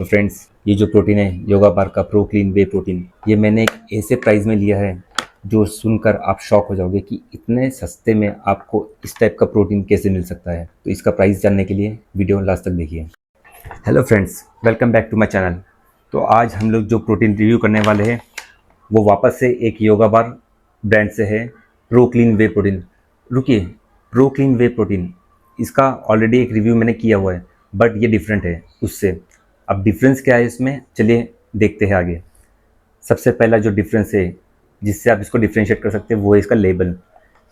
तो फ्रेंड्स, ये जो प्रोटीन है योगा बार का प्रो क्लीन वे प्रोटीन, ये मैंने एक ऐसे प्राइस में लिया है जो सुनकर आप शॉक हो जाओगे कि इतने सस्ते में आपको इस टाइप का प्रोटीन कैसे मिल सकता है। तो इसका प्राइस जानने के लिए वीडियो लास्ट तक देखिए। Hello friends, welcome back to my channel. तो आज हम लोग जो प्रोटीन रिव्यू करने वाले हैं वो वापस से एक योगा बार ब्रांड से है, प्रो क्लीन वे प्रोटीन। रुकिए, प्रो क्लीन वे प्रोटीन, इसका ऑलरेडी एक रिव्यू मैंने किया हुआ है, बट ये डिफरेंट है उससे। अब डिफरेंस क्या है इसमें, चलिए देखते हैं आगे। सबसे पहला जो डिफरेंस है जिससे आप इसको डिफ्रेंशिएट कर सकते हैं वो है इसका लेबल।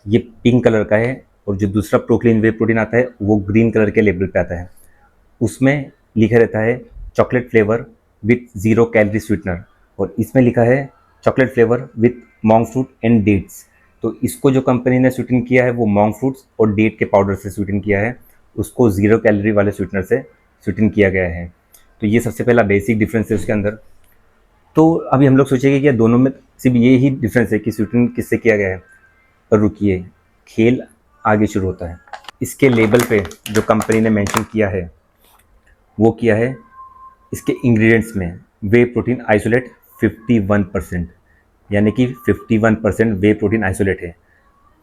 ये पिंक कलर का है और जो दूसरा प्रो क्लीन वे प्रोटीन आता है वो ग्रीन कलर के लेबल पे आता है। उसमें लिखा रहता है chocolate flavour with zero calorie sweetener, और इसमें लिखा है chocolate flavour with monk fruit and dates. तो इसको जो कंपनी ने स्वीटन किया है वो मॉन्क फ्रूट्स और डेट के पाउडर से स्वीटन किया है, उसको ज़ीरो कैलोरी वाले स्वीटनर से स्वीटन किया गया है। तो ये सबसे पहला बेसिक डिफरेंस है उसके अंदर। तो अभी हम लोग सोचेंगे कि दोनों में सिर्फ ये ही डिफरेंस है कि स्वीटन किससे किया गया है, पर रुकिए, खेल आगे शुरू होता है। इसके लेबल पे जो कंपनी ने मेंशन किया है वो किया है इसके इंग्रेडिएंट्स में वे प्रोटीन आइसोलेट 51%, यानी कि 51% वे प्रोटीन आइसोलेट है,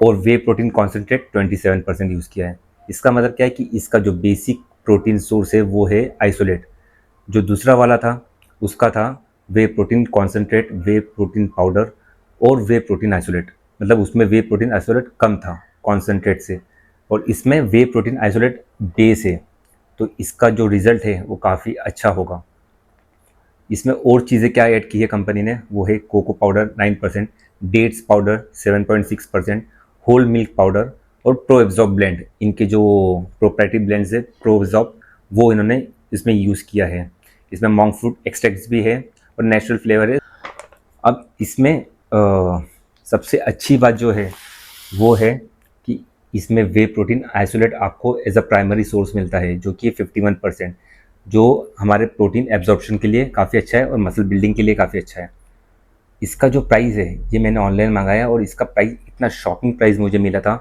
और वे प्रोटीन कॉन्सेंट्रेट 27% यूज़ किया है। इसका मतलब क्या है कि इसका जो बेसिक प्रोटीन सोर्स है वो है आइसोलेट। जो दूसरा वाला था उसका था वे प्रोटीन कॉन्सेंट्रेट, वे प्रोटीन पाउडर और वे प्रोटीन आइसोलेट। मतलब उसमें वे प्रोटीन आइसोलेट कम था कॉन्सेंट्रेट से, और इसमें वे प्रोटीन आइसोलेट बेस है। तो इसका जो रिज़ल्ट है वो काफ़ी अच्छा होगा। इसमें और चीज़ें क्या ऐड की है कंपनी ने, वो है cocoa powder 9%, dates powder 7.6%, whole milk powder और प्रो एब्जॉर्ब ब्लेंड। इनके जो प्रोप्राइटरी ब्लेंड्स है प्रो एब्जॉर्ब, वो इन्होंने इसमें यूज़ किया है। इसमें मॉन्क फ्रूट एक्सट्रैक्ट्स भी है और नेचुरल फ्लेवर है। अब इसमें सबसे अच्छी बात जो है वो है कि इसमें वे प्रोटीन आइसोलेट आपको एज अ प्राइमरी सोर्स मिलता है, जो कि 51%, जो हमारे प्रोटीन एब्जॉर्प्शन के लिए काफ़ी अच्छा है और मसल बिल्डिंग के लिए काफ़ी अच्छा है। इसका जो प्राइस है ये मैंने ऑनलाइन मंगाया और इसका प्राइस इतना शॉकिंग प्राइस मुझे मिला था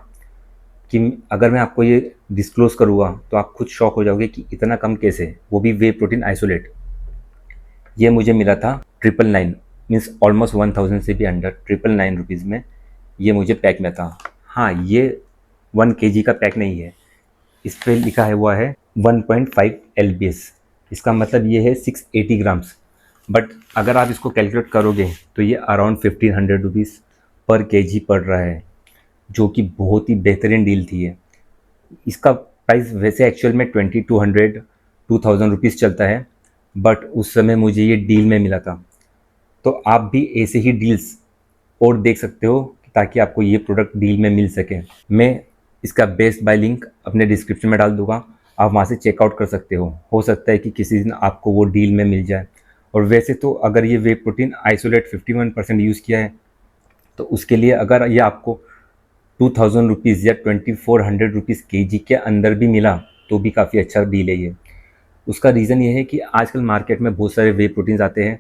कि अगर मैं आपको ये डिस्क्लोज़ करूँगा तो आप खुद शॉक हो जाओगे कि इतना कम कैसे, वो भी वे प्रोटीन आइसोलेट। ये मुझे मिला था 999, मीन्स ऑलमोस्ट 1000 से भी अंडर, 999 रुपीज़ में ये मुझे पैक में था। हाँ, ये 1 kg का पैक नहीं है, इस पर लिखा है हुआ है 1.5 LBS। इसका मतलब ये है 680 ग्राम्स, बट अगर आप इसको कैलकुलेट करोगे तो ये अराउंड 1500 रुपीज़ पर kg पड़ रहा है, जो कि बहुत ही बेहतरीन डील थी ये। इसका प्राइस वैसे एक्चुअल में 2200 2000 रुपीज़ चलता है, बट उस समय मुझे ये डील में मिला था। तो आप भी ऐसे ही डील्स और देख सकते हो ताकि आपको ये प्रोडक्ट डील में मिल सके। मैं इसका बेस्ट बाय लिंक अपने डिस्क्रिप्शन में डाल दूंगा, आप वहाँ से चेकआउट कर सकते हो सकता है कि किसी दिन आपको वो डील में मिल जाए। और वैसे तो अगर ये वे प्रोटीन आइसोलेट 51% यूज़ किया है तो उसके लिए अगर ये आपको 2000 रुपीज़ या 2400 रुपीज़ kg के अंदर भी मिला तो भी काफ़ी अच्छा डील है ये। उसका रीज़न ये है कि आजकल मार्केट में बहुत सारे वे प्रोटीन्स आते हैं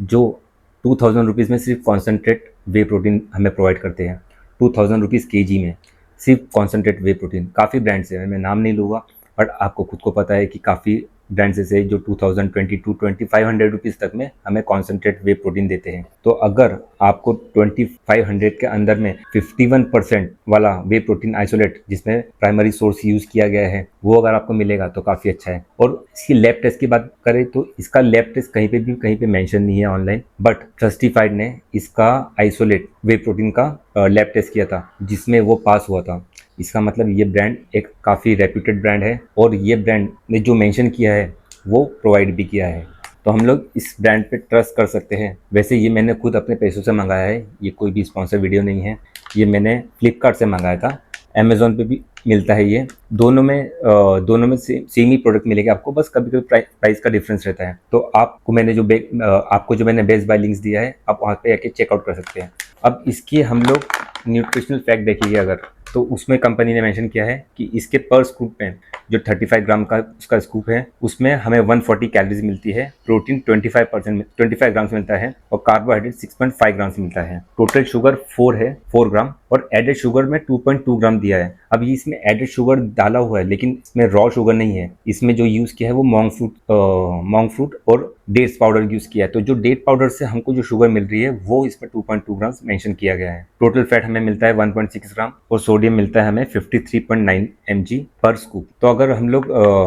जो 2000 रुपीज़ में सिर्फ कॉन्सेंट्रेट वे प्रोटीन हमें प्रोवाइड करते हैं। 2000 रुपीज़ kg में सिर्फ कॉन्सेंट्रेट वे प्रोटीन। काफ़ी ब्रांड्स हैं, मैं नाम नहीं लूँगा, बट आपको खुद को पता है कि काफ़ी ब्रांड्स ऐसे जो 2000 रुपीज़ तक में हमें कॉन्सेंट्रेट वे प्रोटीन देते हैं। तो अगर आपको 2500 के अंदर में 51% वाला वे प्रोटीन आइसोलेट जिसमें प्राइमरी सोर्स यूज़ किया गया है वो अगर आपको मिलेगा तो काफ़ी अच्छा है। और इसकी लैब टेस्ट की बात करें तो इसका लैब टेस्ट कहीं पे मेंशन नहीं है ऑनलाइन, बट ट्रस्टिफाइड ने इसका आइसोलेट वे प्रोटीन का लैब टेस्ट किया था जिसमें वो पास हुआ था। इसका मतलब ये ब्रांड एक काफ़ी रेप्यूटेड ब्रांड है और ये ब्रांड ने जो मेंशन किया है वो प्रोवाइड भी किया है, तो हम लोग इस ब्रांड पे ट्रस्ट कर सकते हैं। वैसे ये मैंने खुद अपने पैसों से मंगाया है, ये कोई भी स्पॉन्सर वीडियो नहीं है। ये मैंने फ्लिपकार्ट से मंगाया था, अमेज़ॉन पे भी मिलता है ये। दोनों में सेम ही प्रोडक्ट मिलेगा आपको, बस कभी कभी प्राइस का डिफरेंस रहता है। तो आपको मैंने बेस्ट बाय लिंक्स दिया है, आप वहाँ पे आके चेकआउट कर सकते हैं। अब इसकी हम लोग न्यूट्रिशनल फैक्ट देखेंगे अगर, तो उसमें कंपनी ने मेंशन किया है कि इसके पर स्कूप में जो 35 ग्राम का उसका स्कूप है उसमें हमें 140 कैलोरीज मिलती है, प्रोटीन 25 ग्राम से मिलता है और कार्बोहाइड्रेट 6.5 ग्राम से मिलता है। टोटल शुगर 4 है, 4 ग्राम, और एडेड शुगर में 2.2 ग्राम दिया है। अब ये इसमें एडेड शुगर डाला हुआ है लेकिन इसमें रॉ शुगर नहीं है। इसमें जो यूज़ किया है वो मोंग फ्रूट और डेट्स पाउडर यूज़ किया है। तो जो डेट पाउडर से हमको जो शुगर मिल रही है वो इसमें 2.2 ग्राम मेंशन किया गया है। टोटल फैट हमें मिलता है 1.6 ग्राम और सोडियम मिलता है हमें 53.9 mg पर स्कूप। तो अगर हम लोग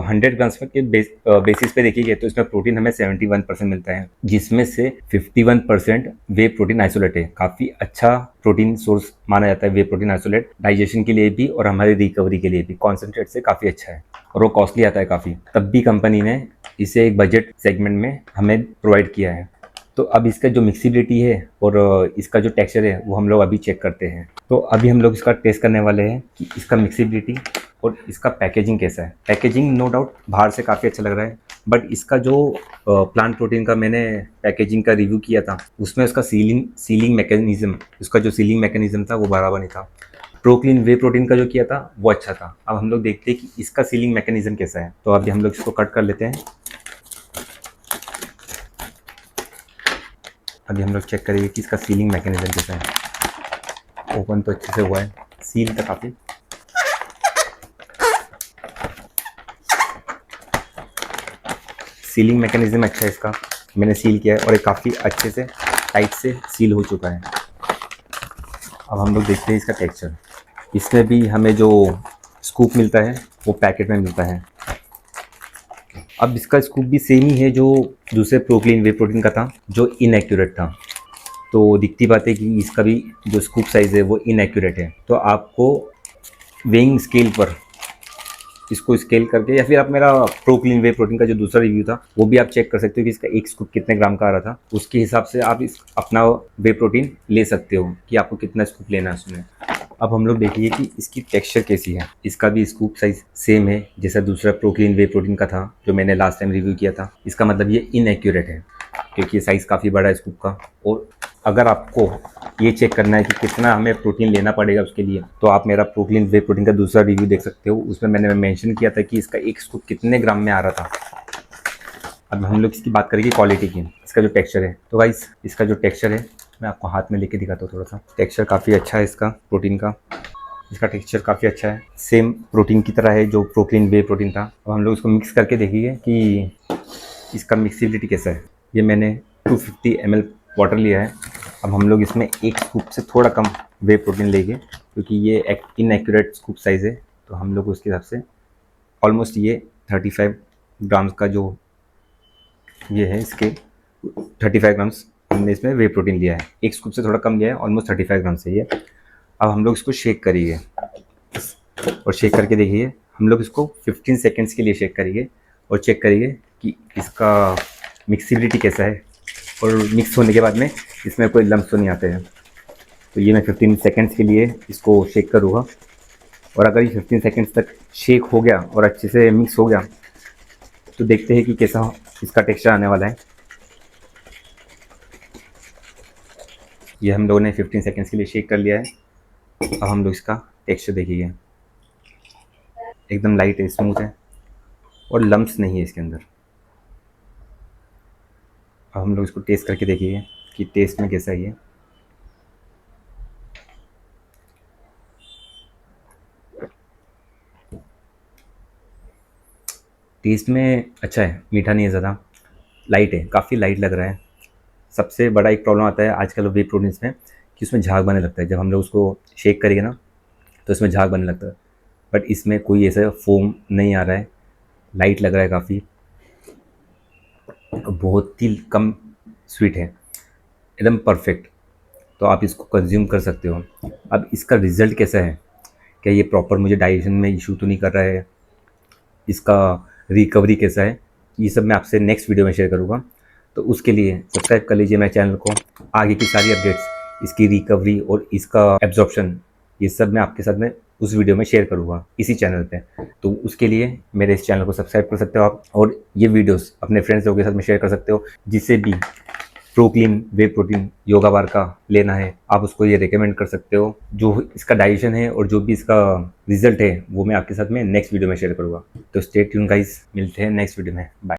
100 ग्राम्स के बेसिस पे देखिए तो इसमें प्रोटीन हमें 71% मिलता है, जिसमें से 51% वे प्रोटीन आइसोलेट है। काफ़ी अच्छा प्रोटीन सोर्स माना जाता है वे प्रोटीन आइसोलेट, डाइजेशन के लिए भी और हमारी रिकवरी के लिए भी। कॉन्सेंट्रेट से काफ़ी अच्छा है और वो कॉस्टली आता है काफ़ी, तब भी कंपनी ने इसे एक बजट सेगमेंट में हमें प्रोवाइड किया है। तो अब इसका जो मिक्सिबिलिटी है और इसका जो टेक्सचर है वो हम लोग अभी चेक करते हैं। तो अभी हम लोग इसका टेस्ट करने वाले हैं कि इसका मिक्सिबिलिटी और इसका पैकेजिंग कैसा है। पैकेजिंग नो डाउट बाहर से काफ़ी अच्छा लग रहा है, बट इसका जो प्लांट प्रोटीन का मैंने पैकेजिंग का रिव्यू किया था उसमें उसका सीलिंग मैकेनिज्म था वो बराबर नहीं था। प्रोक्लीन वे प्रोटीन का जो किया था वो अच्छा था। अब हम लोग देखते हैं कि इसका सीलिंग मैकेनिज्म कैसा है। तो अभी हम लोग इसको कट कर लेते हैं। अभी हम लोग चेक करेंगे कि इसका सीलिंग मैकेनिज्म कैसा है। ओपन तो अच्छे से हुआ है, सील था काफ़ी। सीलिंग मैकेनिज्म अच्छा है इसका, मैंने सील किया है और ये काफ़ी अच्छे से टाइट से सील हो चुका है। अब हम लोग देखते हैं इसका टेक्सचर। इसमें भी हमें जो स्कूप मिलता है वो पैकेट में मिलता है। अब इसका स्कूप भी सेम ही है जो दूसरे प्रोक्लीन वे प्रोटीन का था जो इनएक्यूरेट था। तो दिखती बात है कि इसका भी जो स्कूप साइज़ है वो इनएक्यूरेट है। तो आपको वेइंग स्केल पर इसको स्केल करके, या फिर आप मेरा प्रोक्लीन वे प्रोटीन का जो दूसरा रिव्यू था वो भी आप चेक कर सकते हो कि इसका एक स्कूप कितने ग्राम का आ रहा था। उसके हिसाब से आप अपना वे प्रोटीन ले सकते हो कि आपको कितना स्कूप लेना है उसमें। अब हम लोग देखिए कि इसकी टेक्सचर कैसी है। इसका भी स्कूप साइज़ सेम है जैसा दूसरा प्रोक्लीन वे प्रोटीन का था जो मैंने लास्ट टाइम रिव्यू किया था। इसका मतलब ये इनएक्यूरेट है क्योंकि साइज़ काफ़ी बड़ा है स्कूप का। और अगर आपको ये चेक करना है कि कितना हमें प्रोटीन लेना पड़ेगा उसके लिए, तो आप मेरा प्रोक्लीन वे प्रोटीन का दूसरा रिव्यू देख सकते हो। उसमें मैंने मेंशन किया था कि इसका एक स्कूप कितने ग्राम में आ रहा था। अब हम लोग इसकी बात करेंगे क्वालिटी की, इसका जो टेक्सचर है। तो गाइस इसका जो टेक्सचर है मैं आपको हाथ में लेके दिखाता हूँ थोड़ा सा। टेक्सचर काफ़ी अच्छा है इसका प्रोटीन का, इसका टेक्सचर काफ़ी अच्छा है, सेम प्रोटीन की तरह है जो प्रोक्लीन वे प्रोटीन था। अब हम लोग इसको मिक्स करके देखिए कि इसका मिक्सिबिलिटी कैसा है। ये मैंने 250 ml वाटर लिया है। अब हम लोग इसमें एक स्कूप से थोड़ा कम वे प्रोटीन लेंगे क्योंकि ये इनएक्यूरेट स्कूप साइज़ है। तो हम लोग उसके हिसाब से ऑलमोस्ट ये 35 ग्राम्स का जो ये है इसके 35 ग्राम्स हमने इसमें वे प्रोटीन लिया है। एक स्कूप से थोड़ा कम लिया है, ऑलमोस्ट 35 ग्राम से ये। अब हम लोग इसको शेक करेंगे और शेक करके देखिए। हम लोग इसको 15 सेकेंड्स के लिए शेक करेंगे और चेक करेंगे कि इसका मिक्सिबिलिटी कैसा है और मिक्स होने के बाद में इसमें कोई लम्स तो नहीं आते हैं। तो ये मैं 15 सेकेंड्स के लिए इसको शेक करूँगा और अगर ये 15 सेकेंड्स तक शेक हो गया और अच्छे से मिक्स हो गया तो देखते हैं कि कैसा इसका टेक्सचर आने वाला है। ये हम लोगों ने 15 सेकेंड्स के लिए शेक कर लिया है। अब हम लोग इसका टेक्सचर देखिए, एकदम लाइट है, स्मूथ है और लम्स नहीं है इसके अंदर। अब हम लोग इसको टेस्ट करके देखिए कि टेस्ट में कैसा है ये। टेस्ट में अच्छा है, मीठा नहीं है ज़्यादा, लाइट है, काफ़ी लाइट लग रहा है। सबसे बड़ा एक प्रॉब्लम आता है आजकल वे प्रोटीन्स में कि उसमें झाग बनने लगता है। जब हम लोग उसको शेक करेंगे ना तो इसमें झाग बनने लगता है, बट इसमें कोई ऐसा फोम नहीं आ रहा है, लाइट लग रहा है काफ़ी, बहुत ही कम स्वीट है, एकदम परफेक्ट। तो आप इसको कंज्यूम कर सकते हो। अब इसका रिज़ल्ट कैसा है, क्या ये प्रॉपर मुझे डाइजेशन में इशू तो नहीं कर रहा है, इसका रिकवरी कैसा है, ये सब मैं आपसे नेक्स्ट वीडियो में शेयर करूँगा। तो उसके लिए सब्सक्राइब कर लीजिए मेरे चैनल को। आगे की सारी अपडेट्स, इसकी रिकवरी और इसका एब्जॉर्प्शन, ये सब मैं आपके साथ में उस वीडियो में शेयर करूँगा इसी चैनल पे। तो उसके लिए मेरे इस चैनल को सब्सक्राइब कर सकते हो आप और ये वीडियोस अपने फ्रेंड्स लोगों के साथ में शेयर कर सकते हो, जिससे भी प्रोक्लीन वे प्रोटीन योगा बार का लेना है, आप उसको ये रिकमेंड कर सकते हो। जो इसका डाइजेशन है और जो भी इसका रिजल्ट है वो मैं आपके साथ में नेक्स्ट वीडियो में शेयर करूँगा। तो स्टे ट्यून गाइस, मिलते हैं नेक्स्ट वीडियो में, बाय।